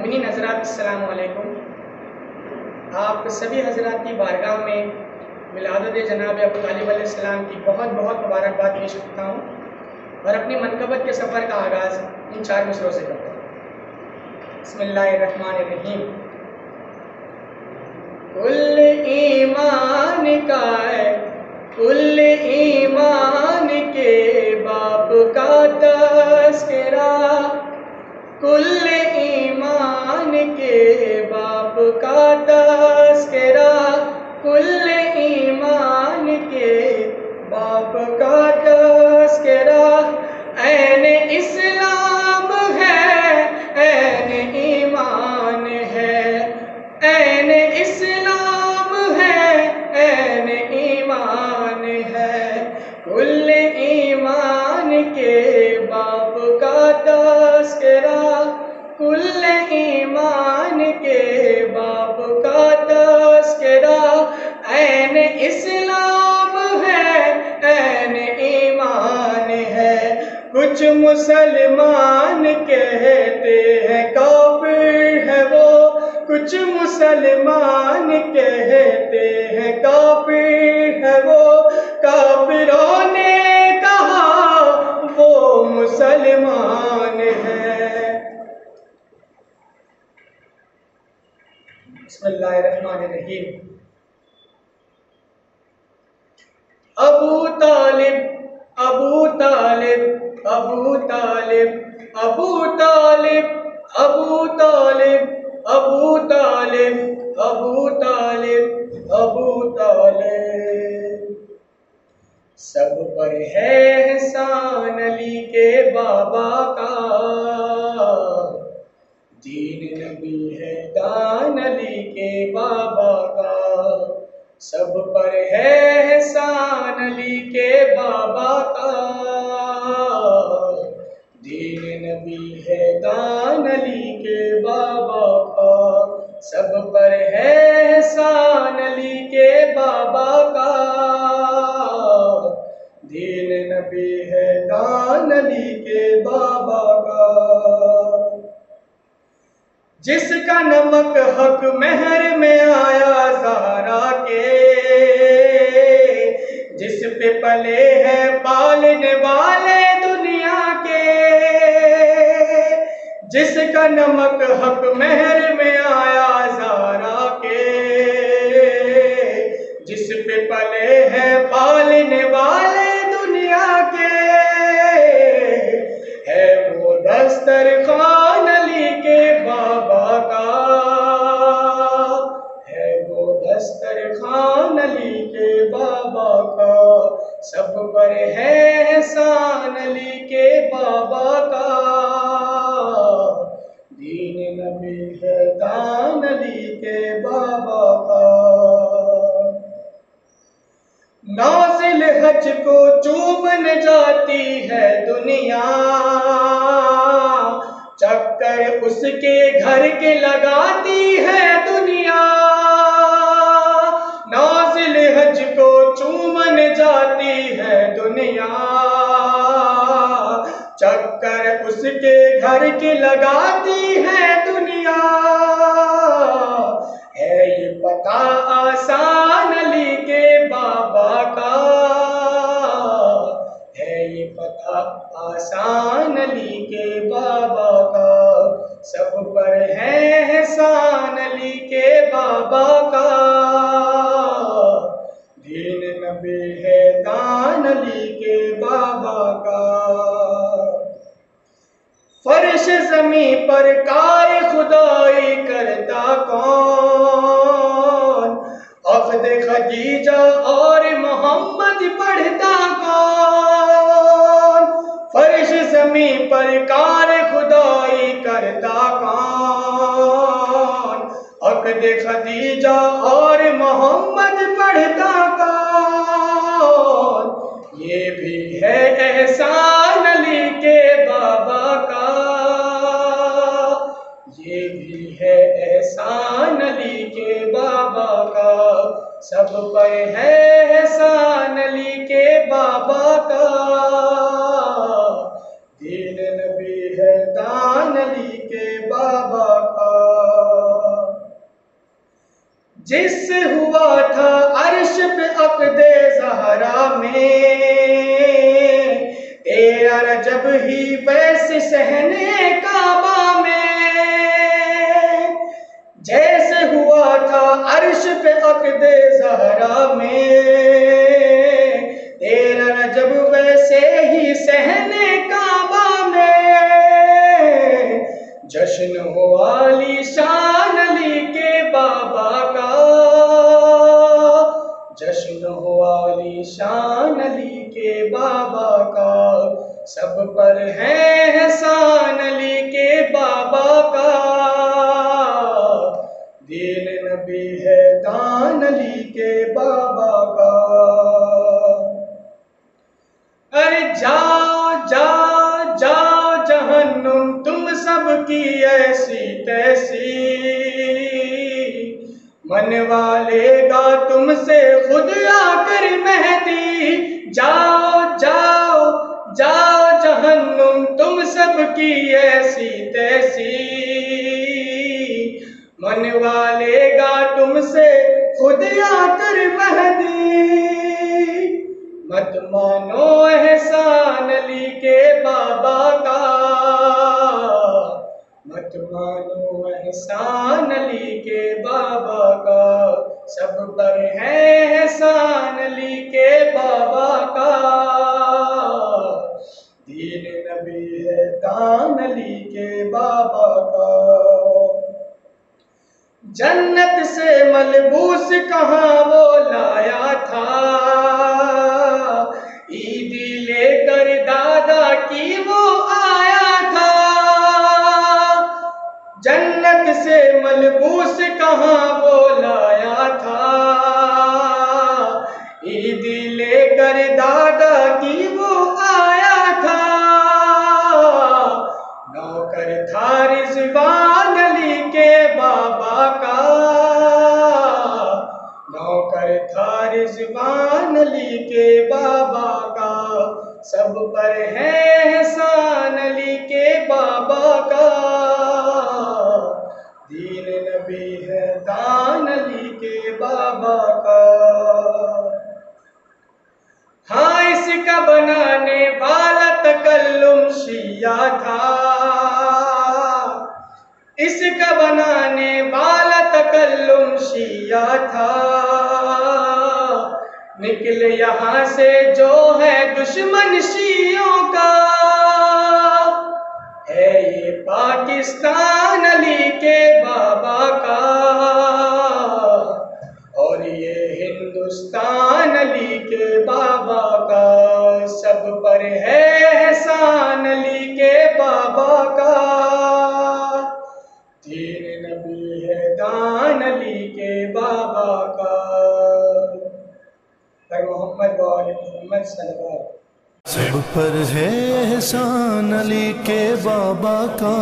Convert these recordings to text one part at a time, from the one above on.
مومنین حضرات السلام علیکم۔ آپ سبھی حضرات کی بارگاہ میں ولادت جناب ابو طالب علیہ السلام کی بہت بہت مبارکباد پیش کرتا ہوں اور اپنی منقبت کے سفر کا آغاز ان 4 مصروں سے کرتا ہوں۔ بسم اللہ الرحمن الرحیم۔ کل ایمان کا ہے، کل ایمان کے باب کا تذکرہ، کل ایمان کے باب کا تذکرہ، کل ایمان کے باب کا تذکرہ، عین اسلام ہے، عین ایمان ہے، عین اسلام ہے، عین ایمان ہے، کل ایمان کے باب کا تذکرہ، کل ایمان کے باب کا تذکرہ، عین اسلام ہے، عین ایمان ہے، کچھ مسلمان کہتے ہیں کافر ہے وہ، کچھ مسلمان کہتے ہیں کافر ہے وہ، کافروں نے کہا وہ مسلمان ہے۔ بسم اللہ الرحمن الرحیم۔ ابو طالب ابو طالب ابو طالب ابو طالب ابو طالب ابو طالب ابو طالب ابو طالب، سب پر ہے احسان علی کے بابا کا، دین نبی ہے دان علی کے بابا کا، سب پر ہے احسان علی کے بابا کا، دین نبی ہے دان علی کے بابا کا، سب پر ہے احسان علی کے بابا کا، دین نبی ہے دان علی کے بابا کا، جس کا نمک حق مہر میں آیا زہرا کے، جس پہ پلے ہیں پالنے والے دنیا کے، جس کا نمک حق مہر میں آیا زہرا کے، جس پہ پلے ہیں پالنے والے دنیا کے، ہے وہ دسترخوان علی کے بابا کا، ہے وہ دسترخوان علی کے بابا کا، سب پر ہے احسان علی کے بابا کا، دین نبی ہے دان علی کے بابا کا، نازل حج کو چومن جاتی ہے دنیا، چکر اس کے گھر کے لگاتی ہے دنیا، نازل حج کو چومن جاتی ہے دنیا، چکر اس کے گھر کے لگاتی ہے دنیا، ہے یہ پتہ آسان علی کے بابا کا، ہے یہ پتہ آسان علی کے بابا کا، سب پر ہے احسان علی کے بابا کا، دین نبی ہے دان علی کے بابا کا، فرش زمیں پر کار خدائی کرتا کون، عقد خدیجہ اور محمد پڑھتا کون، فرش زمیں پر کار خدائی کرتا کون، عقد خدیجہ اور محمد پڑھتا کون، یہ بھی ہے احسان علی کے بابا کا، یہ بھی ہے احسان علی کے بابا کا، سب پر ہے احسان علی کے بابا کا، دین نبی ہے دان علی کے بابا کا۔ جس سے ہوا تھا عرش پہ عقد زہرا میں، تیرا رجب ہی ویسے صحنے کعبہ میں، جیسے ہوا تھا عرش پہ عقد زہرا میں، تیرا رجب ویسے ہی صحنے کعبہ میں، جشن ہو عالی شان علی کے بابا کا، جشن ہو عالی شان علی کے بابا کا، سب پر ہے احسان علی کے بابا کا، دین نبی ہے دان علی کے بابا کا۔ ارے جاؤ جاؤ جاؤ جہنم تم سب کی ایسی تیسی، منوا لے گا تم سے خود آ کر مہدی، جاؤ جاؤ جاؤ جہنم تم سب کی ایسی تیسی، منوا لے گا تم سے خود آ کر مہدی، مت مانو احسان علی کے بابا کا، مت مانو احسان علی کے بابا کا، سب پر ہے احسان علی کے بابا کا، دین نبی ہے دان علی کے بابا کا۔ جنت سے ملبوس کہاں وہ لایا تھا، عیدی لے کر دادا کی وہ آیا تھا، جنت سے ملبوس کہاں وہ لایا تھا، عیدی لے کر دادا کی وہ آیا تھا، نوکر تھا رضوان علی کے بابا کا، نوکر تھا رضوان علی کے بابا کا، سب پر ہے احسان علی کے بابا کا، دین نبی ہے دان علی کے بابا کا۔ ہاں اس کا بنانے والا تکلم شیعہ تھا، اس کا بنانے والا تکلم شیعہ تھا، نکل یہاں سے جو ہے دشمن شیعوں کا، ہے یہ پاکستان علی کے بابا کا، اور یہ ہندوستان علی کے بابا کا، سب پر ہے احسان علی کے بابا کا، دین نبی ہے دان علی کے بابا کا، پر محمد و آل محمد صلی اللہ علیہ وسلم۔ سب پر ہے احسان علی کے بابا کا،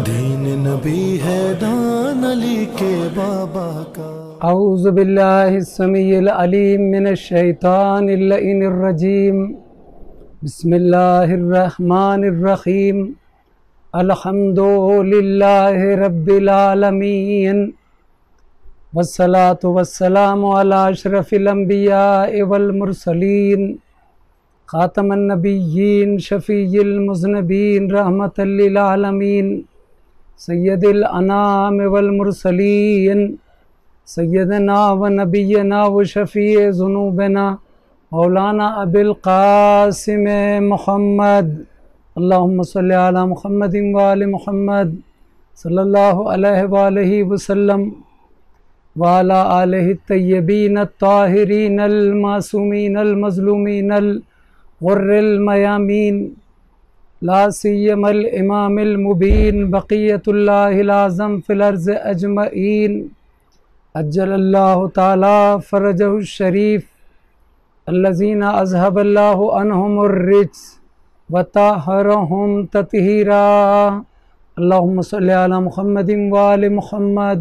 دین نبی ہے دان علی کے بابا کا۔ اعوذ باللہ السمیع العلیم من الشیطان اللعین الرجیم، بسم اللہ الرحمن الرحیم، الحمد للہ رب العالمین، والصلاة والسلام علی اشرف الانبیاء والمرسلین، خاتم النبیین، شفیع المذنبین، رحمت للعالمین، سید الانام والمرسلین، سیدنا و نبینا و شفیع ذنوبنا مولانا ابی القاسم محمد، اللہم صلی علی محمد و آل محمد صلی اللہ علیہ وآلہ وسلم، وعلی آلہ الطیبین الطاہرین المعصومین المظلومین الغر المیامین، لا سیما الامام المبین بقیت اللہ العظم فی الارض اجمعین، عجل اللہ تعالی فرجہ الشریف، الذین اذهب اللہ عنہم الرجس وطہرہم تطہیرا، اللہم صلی علی محمد و آل محمد،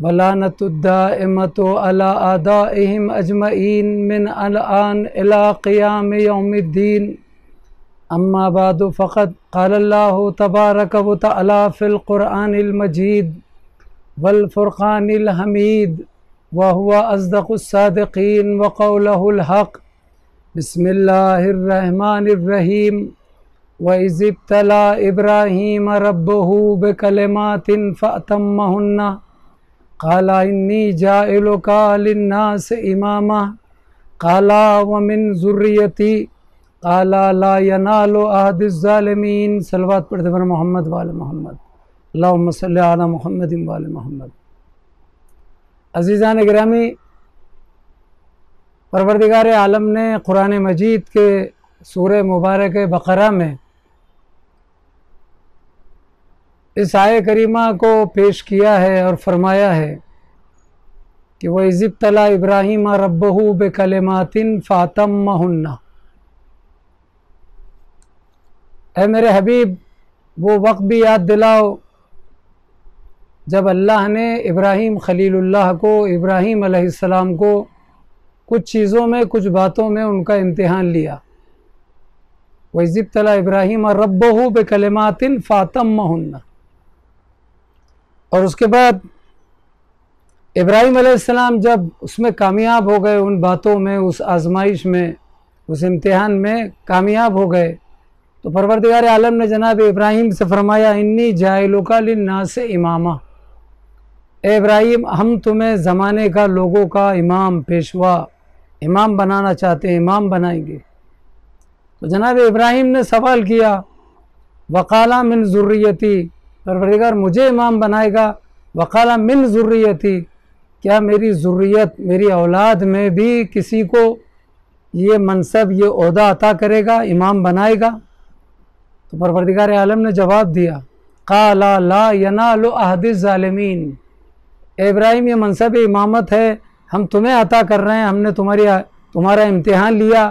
ولعنت الدائمۃ علی اعدائہم اجمعین من الآن الی قیام یوم الدین، اما بعد فقد قال اللہ تبارک و تعالی فی القرآن المجید، والفرقان الحمید وهو أصدق الصادقين وقوله الحق بسم الله الرحمن الرحيم وإذ ابتلى إبراهيم ربه بكلمات فأتمهن قال إني جاعلك للناس إماما قال ومن ذريتي قال لا ينال عهد الظالمين. صلوات پڑھتے پر محمد وآل محمد. اللہم صلی علی محمد وآل محمد. عزیزان گرامی، پروردگار عالم نے قرآن مجید کے سورہ مبارک بقرہ میں اس آیہ کریمہ کو پیش کیا ہے اور فرمایا ہے کہ وَإِذِ ابْتَلَىٰ إِبْرَاهِيمَ رَبَّهُ بِكَلِمَاتٍ فَأَتَمَّهُنَّ. اے میرے حبیب، وہ وقت بھی یاد دلاؤ جب اللہ نے ابراہیم خلیل اللہ کو، ابراہیم علیہ السلام کو کچھ چیزوں میں، کچھ باتوں میں ان کا امتحان لیا. وَإِذِ ابْتَلَىٰ إِبْرَاهِيمَ رَبَّهُ بِكَلِمَاتٍ فَأَتَمَّهُنَّ. اور اس کے بعد ابراہیم علیہ السلام جب اس میں کامیاب ہو گئے، ان باتوں میں، اس آزمائش میں، اس امتحان میں کامیاب ہو گئے، تو پروردگار عالم نے جناب ابراہیم سے فرمایا انی جاعلک للناس اماما. اے ابراہیم، ہم تمہیں زمانے کا، لوگوں کا امام، پیشوا، امام بنانا چاہتے ہیں، امام بنائیں گے. تو جناب ابراہیم نے سوال کیا وقال من ذریتی، پروردگار مجھے امام بنائے گا. وقال من ذریتی، کیا میری ذریت، میری اولاد میں بھی کسی کو یہ منصب، یہ عہدہ عطا کرے گا، امام بنائے گا؟ تو پروردگار عالم نے جواب دیا قال لا ینال عہد الظالمین. اے ابراہیم، یہ منصب امامت ہے، ہم تمہیں عطا کر رہے ہیں، ہم نے تمہارا امتحان لیا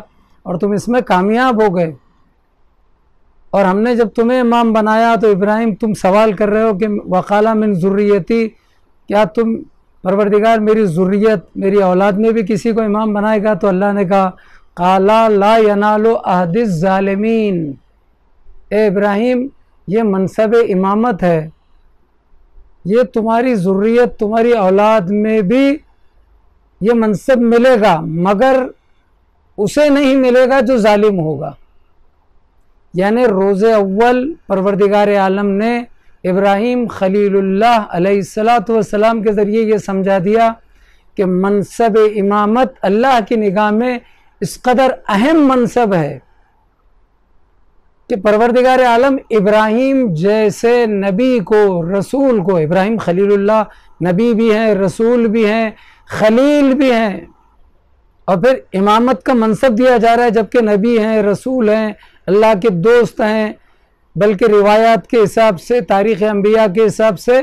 اور تم اس میں کامیاب ہو گئے. اور ہم نے جب تمہیں امام بنایا تو ابراہیم تم سوال کر رہے ہو کہ وقال من ذریتی، کیا تم پروردگار میری ذریت، میری اولاد میں بھی کسی کو امام بنائے گا؟ تو اللہ نے کہا قال لا ینال عہد الظالمین. اے ابراہیم، یہ منصب امامت ہے، یہ تمہاری ذریت، تمہاری اولاد میں بھی یہ منصب ملے گا، مگر اسے نہیں ملے گا جو ظالم ہوگا. یعنی روز اول پروردگار عالم نے ابراہیم خلیل اللہ علیہ السلام کے ذریعے یہ سمجھا دیا کہ منصب امامت اللہ کی نگاہ میں اس قدر اہم منصب ہے کہ پروردگار عالم ابراہیم جیسے نبی کو، رسول کو، ابراہیم خلیل اللہ نبی بھی ہیں، رسول بھی ہیں، خلیل بھی ہیں، اور پھر امامت کا منصب دیا جا رہا ہے، جبکہ نبی ہیں، رسول ہیں، اللہ کے دوست ہیں. بلکہ روایات کے حساب سے، تاریخ انبیاء کے حساب سے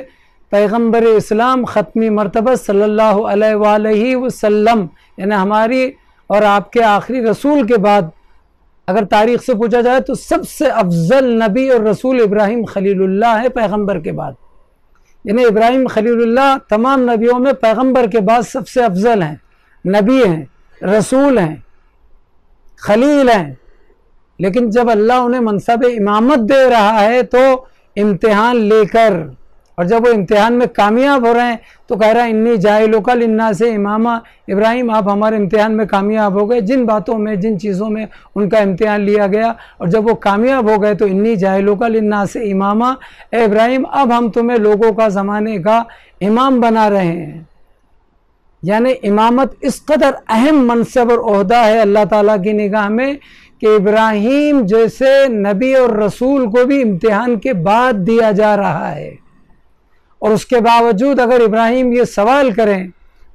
پیغمبر اسلام ختمی مرتبہ صلی اللہ علیہ وآلہ وسلم، یعنی ہماری اور آپ کے آخری رسول کے بعد اگر تاریخ سے پوچھا جائے تو سب سے افضل نبی اور رسول ابراہیم خلیل اللہ ہے پیغمبر کے بعد. یعنی ابراہیم خلیل اللہ تمام نبیوں میں پیغمبر کے بعد سب سے افضل ہیں، نبی ہیں، رسول ہیں، خلیل ہیں. لیکن جب اللہ انہیں منصب امامت دے رہا ہے تو امتحان لے کر، اور جب وہ امتحان میں کامیاب ہو رہے ہیں تو کہہ رہا ہے انی جاعلک للناس اماما. ابراہیم، آپ ہمارے امتحان میں کامیاب ہو گئے، جن باتوں میں، جن چیزوں میں ان کا امتحان لیا گیا، اور جب وہ کامیاب ہو گئے تو انی جاعلک للناس اماما. اے ابراہیم، اب ہم تمہیں لوگوں کا، زمانے کا امام بنا رہے ہیں. یعنی امامت اس قدر اہم منصب اور عہدہ ہے اللہ تعالیٰ کی نگاہ میں کہ ابراہیم جیسے نبی اور رسول کو بھی امتحان کے بعد دیا جا رہا ہے. اور اس کے باوجود اگر ابراہیم یہ سوال کریں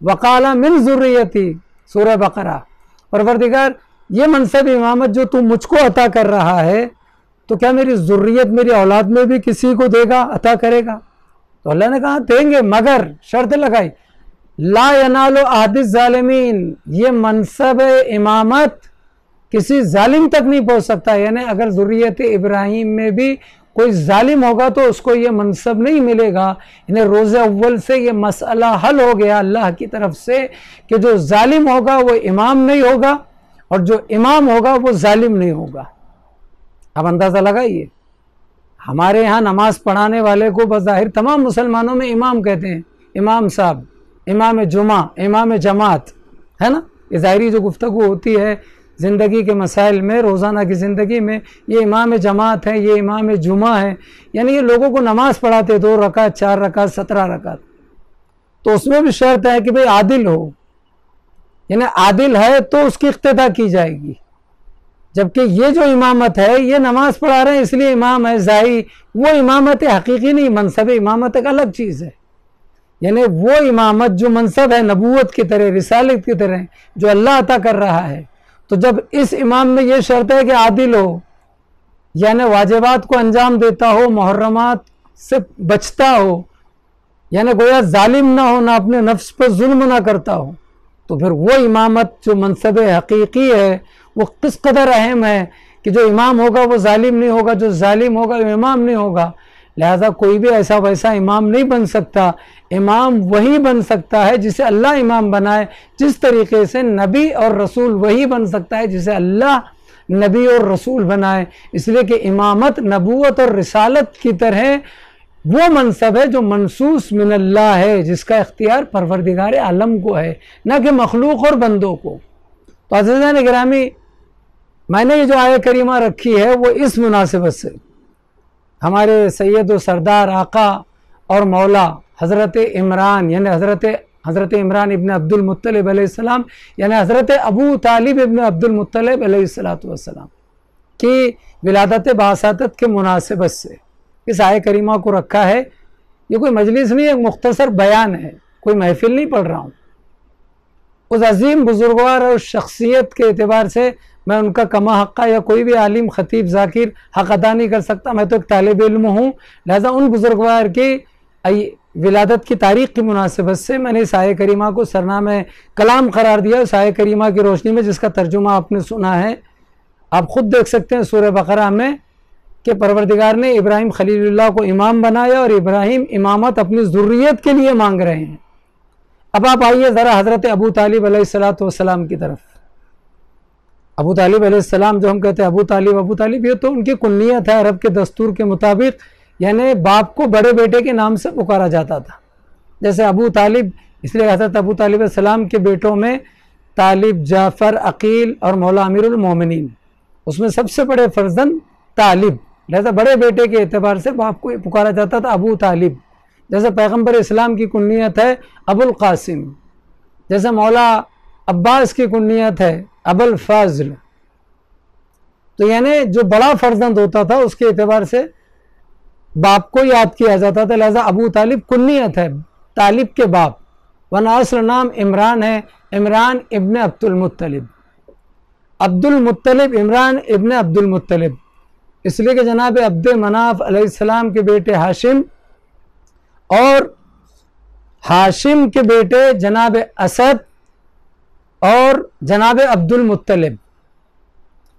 وقال من ذریتی، سورہ بقرہ، پروردگار یہ منصب امامت جو تو مجھ کو عطا کر رہا ہے تو کیا میری ذریت، میری اولاد میں بھی کسی کو دے گا، عطا کرے گا؟ تو اللہ نے کہا دیں گے، مگر شرط لگائی لا ینال عہد الظالمین، یہ منصب امامت کسی ظالم تک نہیں پہنچ سکتا. یعنی اگر ذریت ابراہیم میں بھی کوئی ظالم ہوگا تو اس کو یہ منصب نہیں ملے گا. یعنی روز اول سے یہ مسئلہ حل ہو گیا اللہ کی طرف سے کہ جو ظالم ہوگا وہ امام نہیں ہوگا، اور جو امام ہوگا وہ ظالم نہیں ہوگا. اب اندازہ لگائیے، ہمارے ہاں نماز پڑھانے والے کو بظاہر تمام مسلمانوں میں امام کہتے ہیں، امام صاحب، امام جمعہ، امام جماعت، ہے نا، یہ ظاہری جو گفتگو ہوتی ہے زندگی کے مسائل میں، روزانہ کی زندگی میں، یہ امام جماعت ہے، یہ امام جمعہ ہے، یعنی یہ لوگوں کو نماز پڑھاتے 2 رکعت 4 رکعت 17 رکعت، تو اس میں بھی شرط ہے کہ بھئی عادل ہو، یعنی عادل ہے تو اس کی اقتداء کی جائے گی، جبکہ یہ جو امامت ہے یہ نماز پڑھا رہے ہیں اس لیے امام ہے ظاہری، وہ امامت حقیقی نہیں، منصب امامت ایک الگ چیز ہے، یعنی وہ امامت جو منصب ہے نبوت کی طرح، رسالت کی طرح جو اللہ عطا کر رہا ہے، تو جب اس امام میں یہ شرط ہے کہ عادل ہو، یعنی واجبات کو انجام دیتا ہو، محرمات سے بچتا ہو، یعنی گویا ظالم نہ ہو، نہ اپنے نفس پر ظلم نہ کرتا ہو، تو پھر وہ امامت جو منصب حقیقی ہے وہ کس قدر اہم ہے کہ جو امام ہوگا وہ ظالم نہیں ہوگا، جو ظالم ہوگا وہ امام نہیں ہوگا، لہذا کوئی بھی ایسا ویسا امام نہیں بن سکتا، امام وہی بن سکتا ہے جسے اللہ امام بنائے، جس طریقے سے نبی اور رسول وہی بن سکتا ہے جسے اللہ نبی اور رسول بنائے، اس لیے کہ امامت نبوت اور رسالت کی طرح وہ منصب ہے جو منصوص من اللہ ہے، جس کا اختیار پروردگار عالم کو ہے، نہ کہ مخلوق اور بندوں کو۔ تو عزیزان گرامی، میں نے یہ جو آیہ کریمہ رکھی ہے وہ اس مناسبت سے ہمارے سید و سردار آقا اور مولا حضرت عمران، یعنی حضرت عمران ابن عبد المطلب علیہ السلام، یعنی حضرت ابو طالب ابن عبد المطلب علیہ السلام کی ولادت باسطت کے مناسبت سے اس آیہ کریمہ کو رکھا ہے۔ یہ کوئی مجلس نہیں، ایک مختصر بیان ہے، کوئی محفل نہیں پڑھ رہا ہوں۔ اس عظیم بزرگوار اور شخصیت کے اعتبار سے میں ان کا کما حقہ یا کوئی بھی عالم خطیب ذاکر حق ادا نہیں کر سکتا، میں تو ایک طالب علم ہوں، لہذا ان بزرگوار کی ولادت کی تاریخ کی مناسبت سے میں نے اس آیہ کریمہ کو سرنامہ کلام قرار دیا، اس آیہ کریمہ کی روشنی میں جس کا ترجمہ آپ نے سنا ہے، آپ خود دیکھ سکتے ہیں سورہ بقرہ میں کہ پروردگار نے ابراہیم خلیل اللہ کو امام بنایا اور ابراہیم امامت اپنی ذریت کے لیے مانگ رہے ہیں۔ اب آپ آئیے ذرا حضرت ابو طالب علیہ السلام کی طرف۔ ابو طالب علیہ السلام جو ہم کہتے ہیں ابو طالب، یہ تو ان کی کنیت ہے عرب کے دستور کے مطابق، یعنی باپ کو بڑے بیٹے کے نام سے پکارا جاتا تھا، جیسے ابو طالب، اس لیے حضرت ابو طالب علیہ السلام کے بیٹوں میں طالب، جعفر، عقیل اور مولا امیر المومنین، اس میں سب سے بڑے فرزند طالب، لہذا بڑے بیٹے کے اعتبار سے باپ کو پکارا جاتا تھا ابو طالب، جیسے پیغمبر اسلام کی کنیت ہے ابو القاسم، جیسے مولا عباس کی کنیت ہے ابو الفاضل، تو یعنی جو بڑا فرزند ہوتا تھا اس کے اعتبار سے باپ کو یاد کیا جاتا تھا، لہذا ابو طالب کنیت ہے طالب کے باپ، ورنہ اصل نام عمران ہے، عمران ابن عبد المطلب، عبد المطلب عمران ابن عبد المطلب، اس لیے کہ جناب عبد مناف علیہ السلام کے بیٹے ہاشم اور ہاشم کے بیٹے جناب اسد اور جناب عبد المطلب،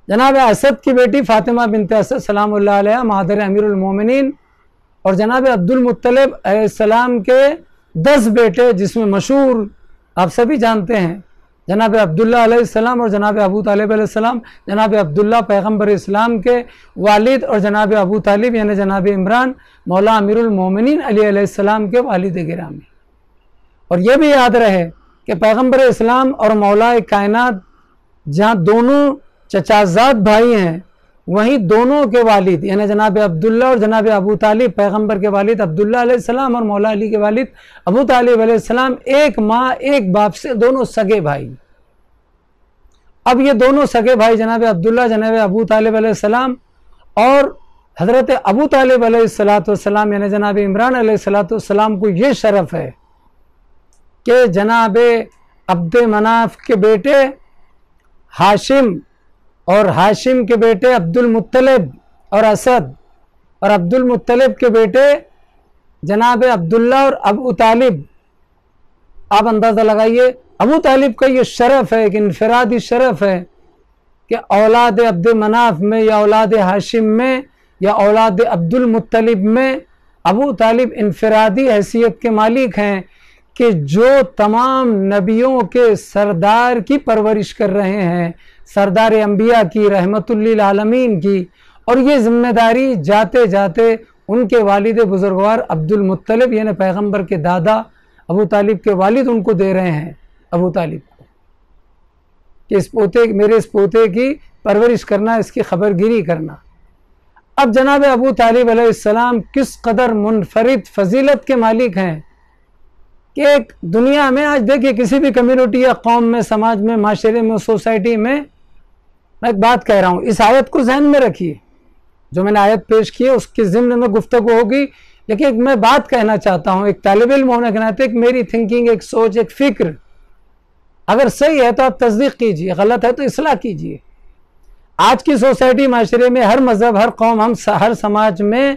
جناب اسد کی بیٹی فاطمہ بنت اسد سلام اللہ علیہ مادر امیر المومنین، اور جناب عبد المطلب علیہ السلام کے 10 بیٹے جس میں مشہور آپ سبھی جانتے ہیں جناب عبداللہ علیہ السلام اور جناب ابو طالب علیہ السلام، جناب عبداللہ پیغمبر اسلام کے والد اور جناب ابو طالب یعنی جناب عمران مولا امیر المومنین علی علیہ السلام کے والد گرامی۔ اور یہ بھی یاد رہے کہ پیغمبر اسلام اور مولا کائنات جہاں دونوں چچازاد بھائی ہیں، وہیں دونوں کے والد یعنی جناب عبداللہ اور جناب ابو طالب، پیغمبر کے والد عبداللہ علیہ السلام اور مولا علی کے والد ابو طالب علیہ السلام، ایک ماں ایک باپ سے دونوں سگے بھائی۔ اب یہ دونوں سگے بھائی جناب عبداللہ جناب ابو طالب علیہ السلام اور حضرت ابو طالب علیہ السلام یعنی جناب عمران علیہ السلام کو یہ شرف ہے کہ جناب عبد مناف کے بیٹے ہاشم اور ہاشم کے بیٹے عبد المطلب اور اسد اور عبد المطلب کے بیٹے جناب عبداللہ اور ابو طالب، آپ اندازہ لگائیے ابو طالب کا یہ شرف ہے، ایک انفرادی شرف ہے کہ اولاد عبد مناف میں یا اولاد ہاشم میں یا اولاد عبد المطلب میں ابو طالب انفرادی حیثیت کے مالک ہیں کہ جو تمام نبیوں کے سردار کی پرورش کر رہے ہیں، سردار انبیاء کی، رحمت للعالمین کی، اور یہ ذمہ داری جاتے جاتے ان کے والد بزرگوار عبد المطلب یعنی پیغمبر کے دادا ابو طالب کے والد ان کو دے رہے ہیں ابو طالب کو کہ میرے اس پوتے کی پرورش کرنا، اس کی خبر گیری کرنا۔ اب جناب ابو طالب علیہ السلام کس قدر منفرد فضیلت کے مالک ہیں کہ ایک دنیا میں آج دیکھیے کسی بھی کمیونٹی یا قوم میں، سماج میں، معاشرے میں، سوسائٹی میں ایک بات کہہ رہا ہوں، اس آیت کو ذہن میں رکھیے، جو میں نے آیت پیش کی ہے اس کے ضمن میں گفتگو ہوگی، لیکن ایک میں بات کہنا چاہتا ہوں، ایک طالب علم ہونے کے ناطے ایک میری تھنکنگ، ایک سوچ، ایک فکر، اگر صحیح ہے تو آپ تصدیق کیجئے، غلط ہے تو اصلاح کیجئے۔ آج کی سوسائٹی، معاشرے میں ہر مذہب، ہر قوم، ہر سماج میں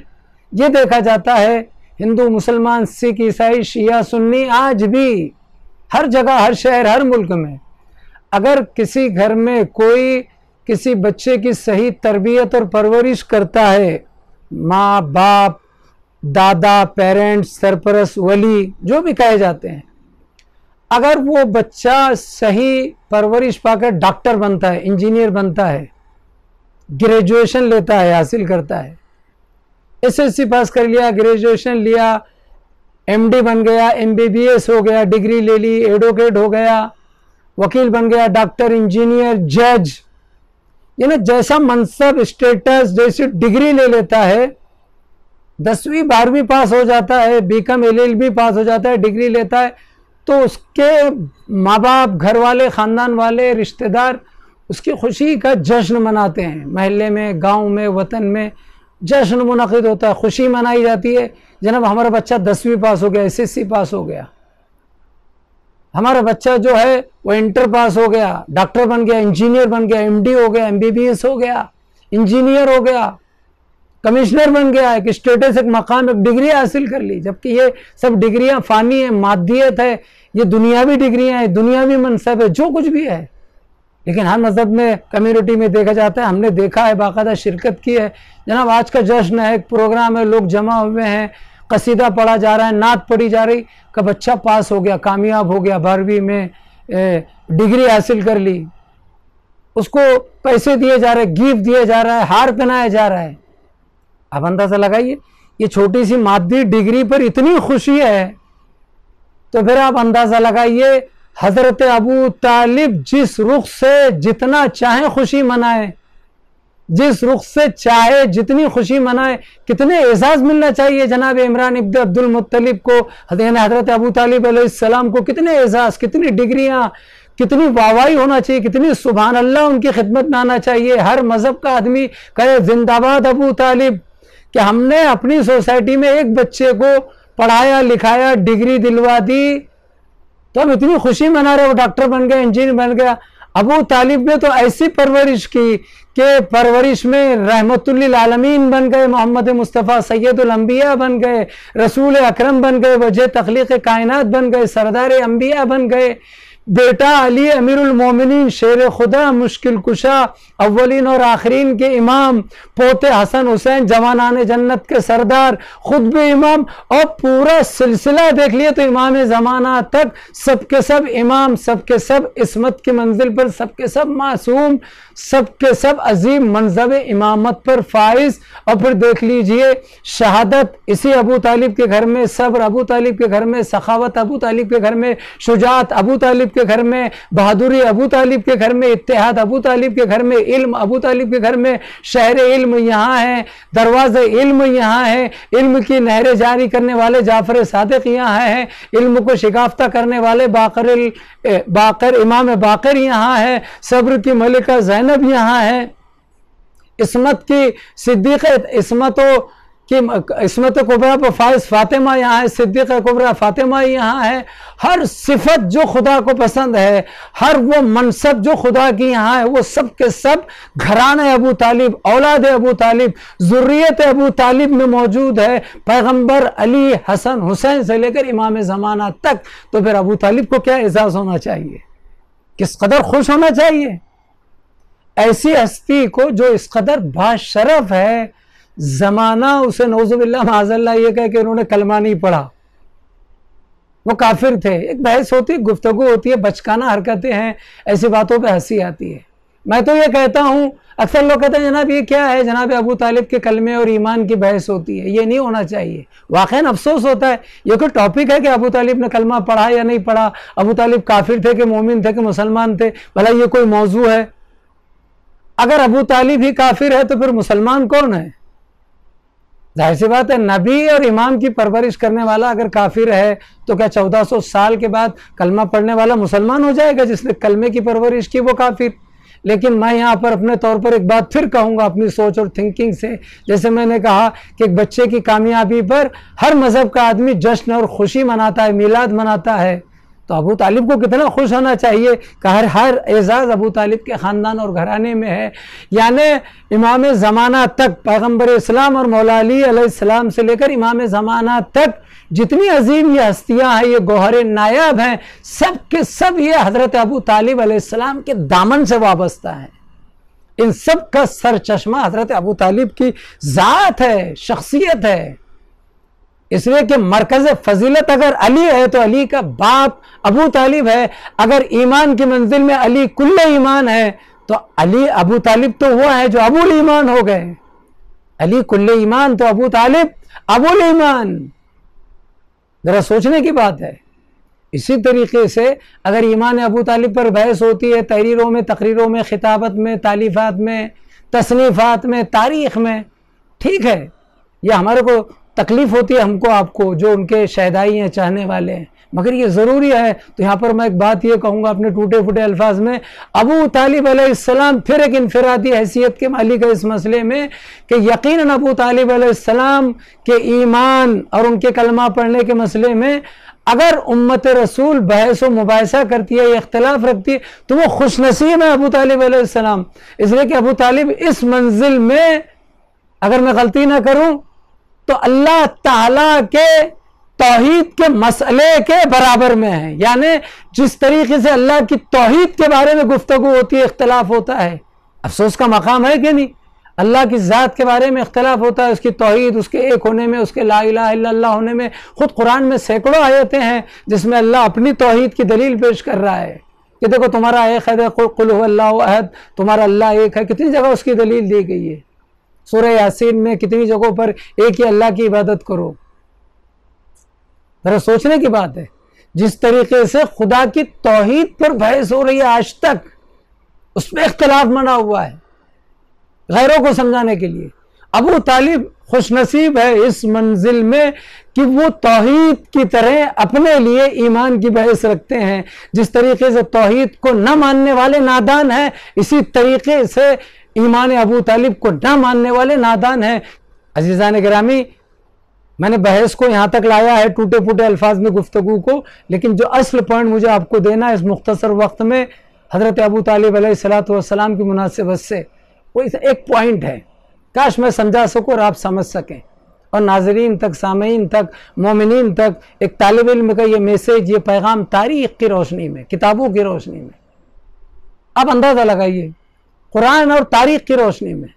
یہ دیکھا جاتا ہے، ہندو، مسلمان، سکھ، عیسائی، شیعہ، سنی، آج بھی ہر جگہ، ہر شہر، ہر ملک میں اگر کسی گھر میں کوئی کسی بچے کی صحیح تربیت اور پرورش کرتا ہے، ماں، باپ، دادا، پیرنٹس، سرپرست، ولی، جو بھی کہے جاتے ہیں، اگر وہ بچہ صحیح پرورش پا کر ڈاکٹر بنتا ہے، انجینئر بنتا ہے، گریجویشن لیتا ہے، حاصل کرتا ہے، ایس ایس سی پاس کر لیا، گریجویشن لیا، ایم ڈی بن گیا، ایم بی بی ایس ہو گیا، ڈگری لے لی، ایڈوکیٹ ہو گیا، وکیل بن گیا، ڈاکٹر، انجینئر، جج، یعنی جیسا منصب، اسٹیٹس، جیسی ڈگری لے لیتا ہے، 10ویں 12ویں پاس ہو جاتا ہے، بی کام LLB پاس ہو جاتا ہے، ڈگری لیتا ہے، تو اس کے ماں باپ، گھر والے، خاندان والے، رشتہ دار اس کی خوشی کا جشن مناتے ہیں، محلے میں، گاؤں میں، وطن میں جشن منعقد ہوتا ہے، خوشی منائی جاتی ہے، جناب ہمارا بچہ 10ویں پاس ہو گیا، SSC پاس ہو گیا، ہمارا بچہ جو ہے وہ انٹر پاس ہو گیا، ڈاکٹر بن گیا، انجینئر بن گیا، MD ہو گیا، MBBS ہو گیا، انجینئر ہو گیا، کمشنر بن گیا، ایک اسٹیٹس، ایک مقام، ایک ڈگری حاصل کر لی، جبکہ یہ سب ڈگریاں فانی ہیں، مادیت ہے، یہ دنیاوی ڈگریاں ہیں، دنیاوی منصب ہے، جو کچھ بھی ہے، لیکن ہر مذہب میں، کمیونٹی میں دیکھا جاتا ہے، ہم نے دیکھا ہے، باقاعدہ شرکت کی ہے، جناب آج کا جشن ہے، ایک پروگرام ہے، لوگ جمع ہوئے ہیں، قصیدہ پڑھا جا رہا ہے، نعت پڑھی جا رہی کہ بچہ پاس ہو گیا، کامیاب ہو گیا، 12ویں میں ڈگری حاصل کر لی، اس کو پیسے دیے جا رہے ہیں، گفٹ دیے جا رہا ہے، ہار پہنایا جا رہا ہے۔ اب اندازہ لگائیے، یہ چھوٹی سی مادی ڈگری پر اتنی خوشی ہے، تو پھر آپ اندازہ لگائیے حضرت ابو طالب جس رخ سے جتنا چاہیں خوشی منائے، جس رخ سے چاہے جتنی خوشی منائے، کتنے اعزاز ملنا چاہیے جناب عمران ابن عبد المطلب کو، حضرت ابو طالب علیہ السلام کو، کتنے اعزاز، کتنی ڈگریاں، کتنی واہوائی ہونا چاہیے، کتنی سبحان اللہ ان کی خدمت میں آنا چاہیے، ہر مذہب کا آدمی کہے زندہ باد ابو طالب، کہ ہم نے اپنی سوسائٹی میں ایک بچے کو پڑھایا، لکھایا، ڈگری دلوا دی، تو ہم اتنی خوشی منا رہے، وہ ڈاکٹر بن گیا، انجینئر بن گیا۔ ابو طالب نے تو ایسی پرورش کی کہ پرورش میں رحمت للعالمین بن گئے، محمد مصطفیٰ سید الانبیاء بن گئے، رسول اکرم بن گئے، وجہ تخلیق کائنات بن گئے، سردار انبیاء بن گئے، بیٹا علی امیر المومنین، شیر خدا، مشکل کشا، اولین اور آخرین کے امام، پوتے حسن حسین، جوانان جنت کے سردار، خود بھی امام، اور پورا سلسلہ دیکھ لیے تو امام زمانہ تک سب کے سب امام، سب کے سب عصمت کی منزل پر، سب کے سب معصوم، سب کے سب عظیم منصب امامت پر فائز۔ اور پھر دیکھ لیجئے شہادت اسی ابو طالب کے گھر میں، صبر ابو طالب کے گھر میں، سخاوت ابو طالب کے گھر میں، شجاعت ابو طالب کے گھر میں، بہادری ابو طالب کے گھر میں، اتحاد ابو طالب کے گھر میں، علم ابو طالب کے گھر میں، شہر علم یہاں ہے، دروازہ علم یہاں ہے، علم کی نہریں جاری کرنے والے جعفر صادق یہاں ہیں، علم کو شکافتہ کرنے والے باقر امام باقر یہاں ہے، صبر کی ملکہ زینب یہاں ہے، عصمت کی صدیق عصمت کبریٰ پر فائز فاطمہ یہاں ہے، صدیق کبریٰ فاطمہ یہاں ہے، ہر صفت جو خدا کو پسند ہے، ہر وہ منصب جو خدا کی یہاں ہے، وہ سب کے سب گھرانہ ابو طالب، اولاد ابو طالب، ذریت ابو طالب میں موجود ہے، پیغمبر علی، حسن حسین سے لے کر امام زمانہ تک۔ تو پھر ابو طالب کو کیا اعزاز ہونا چاہیے، کس قدر خوش ہونا چاہیے، ایسی ہستی کو جو اس قدر باشرف ہے، زمانہ اسے نعوذ باللہ معاذ اللہ یہ کہے کہ انہوں نے کلمہ نہیں پڑھا، وہ کافر تھے۔ ایک بحث ہوتی ہے، گفتگو ہوتی ہے، بچکانہ حرکتیں ہیں، ایسی باتوں پہ ہنسی آتی ہے، میں تو یہ کہتا ہوں، اکثر لوگ کہتے ہیں جناب یہ کیا ہے، جناب ابو طالب کے کلمے اور ایمان کی بحث ہوتی ہے. یہ نہیں ہونا چاہیے. واقعاً افسوس ہوتا ہے. یہ کوئی ٹاپک ہے کہ ابو طالب نے کلمہ پڑھا یا نہیں پڑھا، ابو طالب کافر تھے کہ مومن تھے کہ مسلمان تھے، بھلا یہ کوئی موضوع ہے؟ اگر ابو طالب ہی کافر ہے تو پھر مسلمان کون ہے؟ ظاہر سی بات ہے، نبی اور امام کی پرورش کرنے والا اگر کافر ہے تو کیا 1400 سال کے بعد کلمہ پڑھنے والا مسلمان ہو جائے گا؟ جس نے کلمے کی پرورش کی وہ کافر. لیکن میں یہاں پر اپنے طور پر ایک بات پھر کہوں گا اپنی سوچ اور تھنکنگ سے. جیسے میں نے کہا کہ ایک بچے کی کامیابی پر ہر مذہب کا آدمی جشن اور خوشی مناتا ہے، میلاد مناتا ہے، تو ابو طالب کو کتنا خوش ہونا چاہیے کہ ہر اعزاز ابو طالب کے خاندان اور گھرانے میں ہے. یعنی امام زمانہ تک، پیغمبر اسلام اور مولا علی علیہ السلام سے لے کر امام زمانہ تک جتنی عظیم یہ ہستیاں ہیں، یہ گوہر نایاب ہیں، سب کے سب یہ حضرت ابو طالب علیہ السلام کے دامن سے وابستہ ہیں. ان سب کا سر چشمہ حضرت ابو طالب کی ذات ہے، شخصیت ہے. اس لیے کہ مرکز فضیلت اگر علی ہے تو علی کا باپ ابو طالب ہے. اگر ایمان کی منزل میں علی کل ایمان ہے تو علی ابو طالب تو وہ ہے جو ابو الایمان ہو گئے. علی کل ایمان تو ابو طالب ابو الایمان. ذرا سوچنے کی بات ہے. اسی طریقے سے اگر ایمان ابو طالب پر بحث ہوتی ہے تحریروں میں، تقریروں میں، خطابت میں، تالیفات میں، تصنیفات میں، تاریخ میں، ٹھیک ہے، یہ ہمارے کو تکلیف ہوتی ہے، ہم کو آپ کو جو ان کے شہدائی ہیں، چاہنے والے ہیں، مگر یہ ضروری ہے. تو یہاں پر میں ایک بات یہ کہوں گا اپنے ٹوٹے پھوٹے الفاظ میں، ابو طالب علیہ السلام پھر ایک انفرادی حیثیت کے مالک ہے اس مسئلے میں کہ یقیناً ابو طالب علیہ السلام کے ایمان اور ان کے کلمہ پڑھنے کے مسئلے میں اگر امت رسول بحث و مباحثہ کرتی ہے یا اختلاف رکھتی ہے تو وہ خوش نصیب ہے ابو طالب علیہ السلام. اس لیے کہ ابو طالب اس منزل میں، اگر میں غلطی نہ کروں تو اللہ تعالیٰ کے توحید کے مسئلے کے برابر میں ہے. یعنی جس طریقے سے اللہ کی توحید کے بارے میں گفتگو ہوتی ہے، اختلاف ہوتا ہے، افسوس کا مقام ہے کہ نہیں؟ اللہ کی ذات کے بارے میں اختلاف ہوتا ہے، اس کی توحید، اس کے ایک ہونے میں، اس کے لا الہ الا اللہ ہونے میں. خود قرآن میں سینکڑوں آیتیں ہیں جس میں اللہ اپنی توحید کی دلیل پیش کر رہا ہے کہ دیکھو تمہارا ایک ہے، قل هو اللہ احد، تمہارا اللہ ایک ہے. کتنی جگہ اس کی دلیل دی گئی ہے. سورہ یاسین میں کتنی جگہوں پر ایک ہی اللہ کی عبادت کرو. ذرا سوچنے کی بات ہے. جس طریقے سے خدا کی توحید پر بحث ہو رہی ہے آج تک، اس میں اختلاف منع ہوا ہے غیروں کو سمجھانے کے لیے. ابو طالب خوش نصیب ہے اس منزل میں کہ وہ توحید کی طرح اپنے لیے ایمان کی بحث رکھتے ہیں. جس طریقے سے توحید کو نہ ماننے والے نادان ہیں، اسی طریقے سے ایمان ابو طالب کو نہ ماننے والے نادان ہیں. عزیزان گرامی، میں نے بحث کو یہاں تک لایا ہے ٹوٹے پھوٹے الفاظ میں گفتگو کو، لیکن جو اصل پوائنٹ مجھے آپ کو دینا ہے اس مختصر وقت میں حضرت ابو طالب علیہ السلام کی مناسبت سے، وہ ایک پوائنٹ ہے. کاش میں سمجھا سکوں اور آپ سمجھ سکیں، اور ناظرین تک، سامعین تک، مومنین تک ایک طالب علم کا یہ میسیج، یہ پیغام تاریخ کی روشنی میں، کتابوں کی روشنی میں آپ اندازہ لگائیے، قرآن اور تاریخ کی روشنی میں.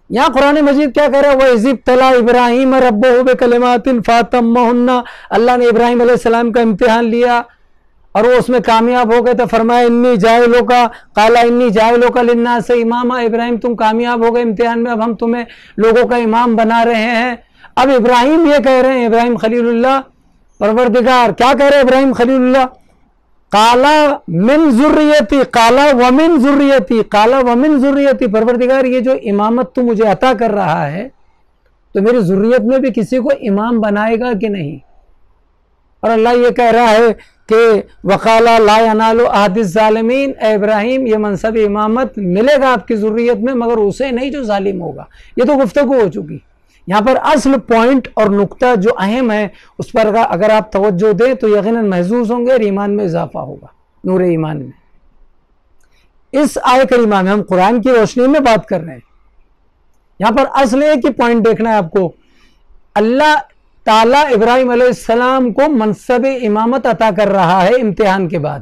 یہاں قرآن مجید کیا کہہ رہا ہے؟ وَإِذِ ابْتَلَىٰ إِبْرَاهِيمَ رَبُّهُ بِكَلِمَاتٍ فَأَتَمَّهُنَّ. اللہ نے ابراہیم علیہ السلام کا امتحان لیا اور وہ اس میں کامیاب ہو گئے. تو فرمایا انی جاعلُکَ، قَالَ انی جاعلُکَ لِلنَّاسِ إِمَامًا. ابراہیم تم کامیاب ہو گئے امتحان میں، اب ہم تمہیں لوگوں کا امام بنا رہے ہیں. اب ابراہیم یہ کہہ رہے ہیں، ابراہیم خلیل اللہ، پروردگار کیا کہہ رہے ہیں ابراہیم خلیل اللہ؟ قَالَ مِن ذُرِّيَّتِي قَالَ وَمِن ذُرِّيَّتِي قَالَ وَمِن ذُرِّيَّتِي. پروردگار یہ جو امامت تو مجھے عطا کر رہا ہے تو میری ذریت میں بھی کسی کو امام بنائے گا کہ نہیں؟ اور اللہ یہ کہہ رہا ہے کہ وَقَالَ لَا يَنَالُ عَهْدِ الظَّالِمِينَ. اے ابراہیم یہ منصب امامت ملے گا آپ کی ذریت میں مگر اسے نہیں جو ظالم ہوگا. یہ تو گفتگو ہو چکی. یہاں پر اصل پوائنٹ اور نقطہ جو اہم ہے اس پر اگر آپ توجہ دیں تو یقیناً محظوظ ہوں گے اور ایمان میں اضافہ ہوگا، نور ایمان میں. اس آیت کریمہ میں ہم قرآن کی روشنی میں بات کر رہے ہیں. یہاں پر اصل ایک ہی پوائنٹ دیکھنا ہے آپ کو. اللہ تعالیٰ ابراہیم علیہ السلام کو منصب امامت عطا کر رہا ہے امتحان کے بعد.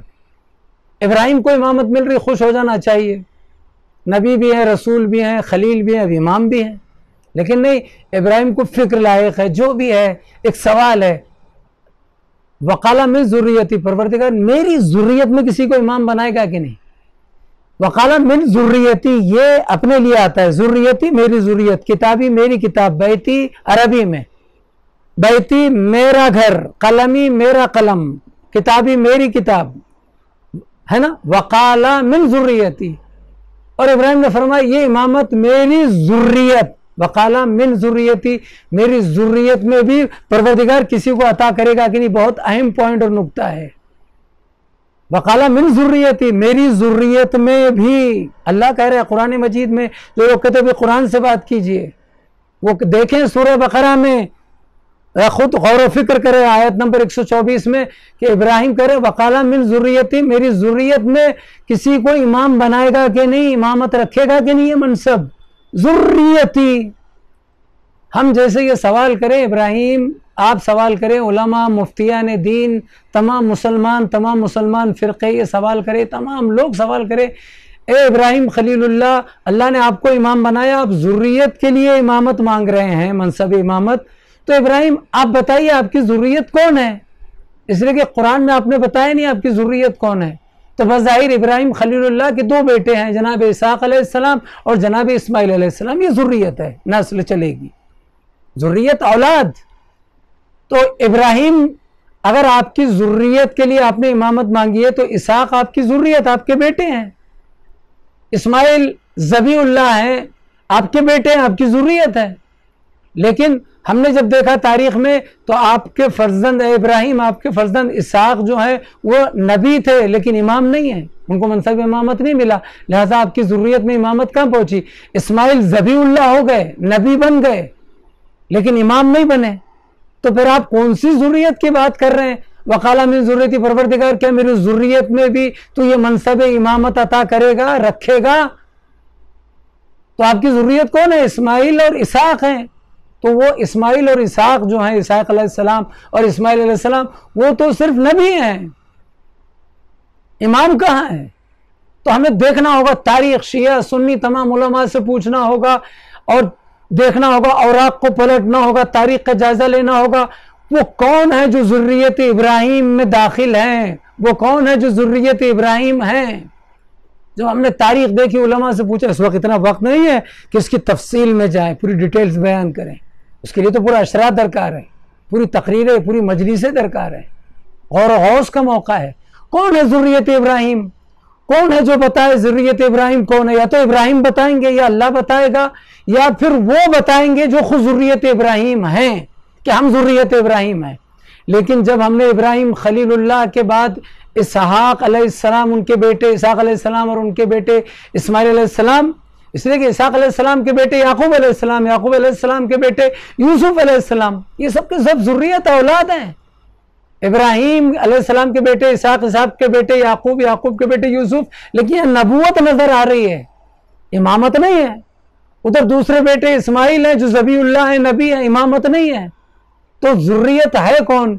ابراہیم کو امامت مل رہی، خوش ہو جانا چاہیے. نبی بھی ہیں، رسول بھی ہیں، خلیل بھی ہیں، اب امام بھی ہیں. لیکن نہیں، ابراہیم کو فکر لائق ہے. جو بھی ہے ایک سوال ہے، وَقَالَ مِن ذُرِّيَّتِي، پروردگار میری ذریت میں کسی کو امام بنائے گا کہ نہیں؟ وقال من ذریتی یہ اپنے لیے آتا ہے، ذریتی میری ذریت، کتابی میری کتاب، بیتی عربی میں، بیتی میرا گھر، قلمی میرا قلم، کتابی میری کتاب ہے نا، وقال من ذریتی، اور ابراہیم نے فرمایا یہ امامت میری ذریت، وقال من ذریتی میری ذریت میں بھی پروردگار کسی کو عطا کرے گا کہ نہیں، بہت اہم پوائنٹ اور نقطہ ہے۔ وقال من ذریتی میری ذریت میں بھی، اللہ کہہ رہے ہیں قرآن مجید میں، جو لوگ کہتے ہیں قرآن سے بات کیجئے، وہ دیکھیں سورہ بقرہ میں، خود غور و فکر کرے آیت نمبر 124 میں کہ ابراہیم کہہ رہے وقال من ذریتی میری ذریت میں کسی کو امام بنائے گا کہ نہیں، امامت رکھے گا کہ نہیں، یہ منصب ذریتی۔ ہم جیسے یہ سوال کریں، ابراہیم آپ سوال کریں، علماء مفتیان دین تمام مسلمان فرقے یہ سوال کرے، تمام لوگ سوال کرے، اے ابراہیم خلیل اللہ، اللہ نے آپ کو امام بنایا، آپ ذریت کے لیے امامت مانگ رہے ہیں، منصب امامت، تو ابراہیم آپ بتائیے آپ کی ذریت کون ہے؟ اس لیے کہ قرآن میں آپ نے بتایا نہیں آپ کی ذریت کون ہے۔ تو بظاہر ابراہیم خلیل اللہ کے دو بیٹے ہیں، جناب اسحاق علیہ السلام اور جناب اسماعیل علیہ السلام، یہ ذریت ہے، نسل چلے گی، ذریت اولاد۔ تو ابراہیم اگر آپ کی ذریت کے لیے آپ نے امامت مانگی ہے تو اسحاق آپ کی ذریت، آپ کے بیٹے ہیں، اسماعیل ذبیح اللہ ہیں، آپ کے بیٹے ہیں، آپ کی ذریت ہے۔ لیکن ہم نے جب دیکھا تاریخ میں تو آپ کے فرزند ابراہیم، آپ کے فرزند اسحاق جو ہیں وہ نبی تھے لیکن امام نہیں ہیں، ان کو منصب امامت نہیں ملا، لہذا آپ کی ذریت میں امامت کہاں پہنچی؟ اسماعیل ذبیح اللہ ہو گئے، نبی بن گئے لیکن امام نہیں بنے، تو پھر آپ کون سی ذریت کی بات کر رہے ہیں؟ وقال من ذریتی، پروردگار کیا میری ذریت میں بھی تو یہ منصب امامت عطا کرے گا، رکھے گا؟ تو آپ کی ذریت کون ہے؟ اسماعیل اور اسحاق ہیں۔ تو وہ اسماعیل اور اسحاق جو ہیں، اسحاق علیہ السلام اور اسماعیل علیہ السلام، وہ تو صرف نبی ہیں، امام کہاں ہے؟ تو ہمیں دیکھنا ہوگا، تاریخ شیعہ سنی تمام علماء سے پوچھنا ہوگا اور دیکھنا ہوگا، اوراق کو پلٹنا ہوگا، تاریخ کا جائزہ لینا ہوگا، وہ کون ہے جو ذریت ابراہیم میں داخل ہیں، وہ کون ہے جو ذریت ابراہیم ہیں۔ جو ہم نے تاریخ دیکھی، علماء سے پوچھا، اس وقت اتنا وقت نہیں ہے کہ اس کی تفصیل میں جائیں، پوری ڈیٹیلز بیان کریں، اس کے لیے تو پورا اشرات درکار ہے، پوری تقریریں، پوری مجلسیں درکار ہے، غور و غوص کا موقع ہے۔ کون ہے ذریت ابراہیم؟ کون ہے جو بتائے ذریت ابراہیم کون ہے؟ یا تو ابراہیم بتائیں گے یا اللہ بتائے گا، یا پھر وہ بتائیں گے جو خود ذریت ابراہیم ہیں کہ ہم ذریت ابراہیم ہیں۔ لیکن جب ہم نے ابراہیم خلیل اللہ کے بعد اسحاق علیہ السلام، ان کے بیٹے اسحاق علیہ السلام اور ان کے بیٹے اسماعیل علیہ السلام، اس لیے کہ اسحاق علیہ السلام کے بیٹے یعقوب علیہ السلام، یعقوب علیہ السلام کے بیٹے یوسف علیہ السلام، یہ سب کے سب ذریت اولاد ہیں۔ ابراہیم علیہ السلام کے بیٹے اسحاق، اسحاق کے بیٹے یعقوب، یعقوب کے بیٹے یوسف، لیکن یہ نبوت نظر آ رہی ہے، امامت نہیں ہے۔ ادھر دوسرے بیٹے اسماعیل ہیں جو ذبیح اللہ ہیں، نبی ہیں، امامت نہیں ہے۔ تو ذریت ہے کون؟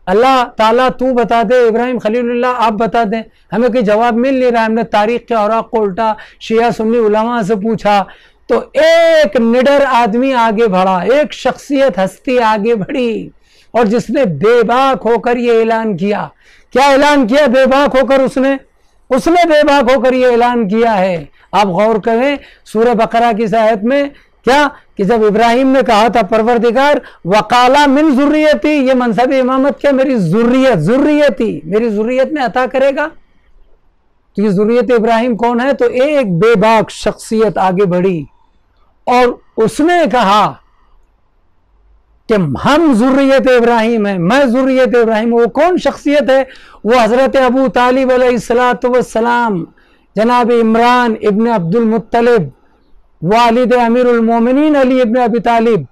اللہ تعالیٰ تو بتا دے، ابراہیم خلیل اللہ آپ بتا دیں، ہمیں کوئی جواب مل نہیں رہا۔ ہم نے تاریخ کے اوراق کو الٹا شیعہ سنی علماء سے پوچھا تو ایک نڈر آدمی آگے بڑھا، ایک شخصیت ہستی آگے بڑھی، اور جس نے بے باک ہو کر یہ اعلان کیا۔ کیا اعلان کیا بے باک ہو کر؟ اس نے بے باک ہو کر یہ اعلان کیا ہے۔ آپ غور کریں سورہ بقرہ کی اس آیت میں، کیا کہ جب ابراہیم نے کہا تھا پروردگار وقال من ذریتی، یہ منصب امامت کیا میری ذریتی میری ذریت میں عطا کرے گا، تو یہ ذریت ابراہیم کون ہے؟ تو ایک بے باک شخصیت آگے بڑھی اور اس نے کہا کہ ہم ذریت ابراہیم ہیں، میں ذریت ابراہیم۔ وہ کون شخصیت ہے؟ وہ حضرت ابو طالب علیہ السلام، جناب عمران ابن عبد المطلب، والد امیر المومنین علی ابن ابی طالب،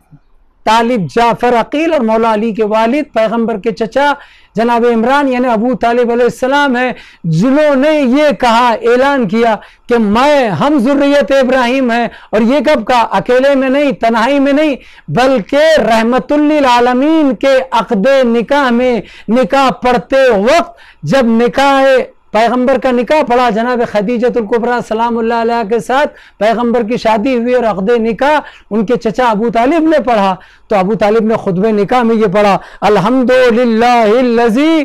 طالب جعفر عقیل اور مولا علی کے والد، پیغمبر کے چچا جناب عمران یعنی ابو طالب علیہ السلام ہیں، جنہوں نے یہ کہا، اعلان کیا کہ ہم ذریت ابراہیم ہیں۔ اور یہ کب کہا؟ اکیلے میں نہیں، تنہائی میں نہیں، بلکہ رحمت للعالمین کے عقد نکاح میں، نکاح پڑھتے وقت جب نکاح پیغمبر کا نکاح پڑھا جناب خدیجۃ الکبریٰ سلام اللہ علیہ کے ساتھ، پیغمبر کی شادی ہوئی اور عقد نکاح ان کے چچا ابو طالب نے پڑھا، تو ابو طالب نے خطبہ نکاح میں یہ پڑھا، الحمدللہ الذی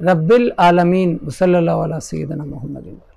رب العالمین صلی اللہ علیہ سیدنا محمد.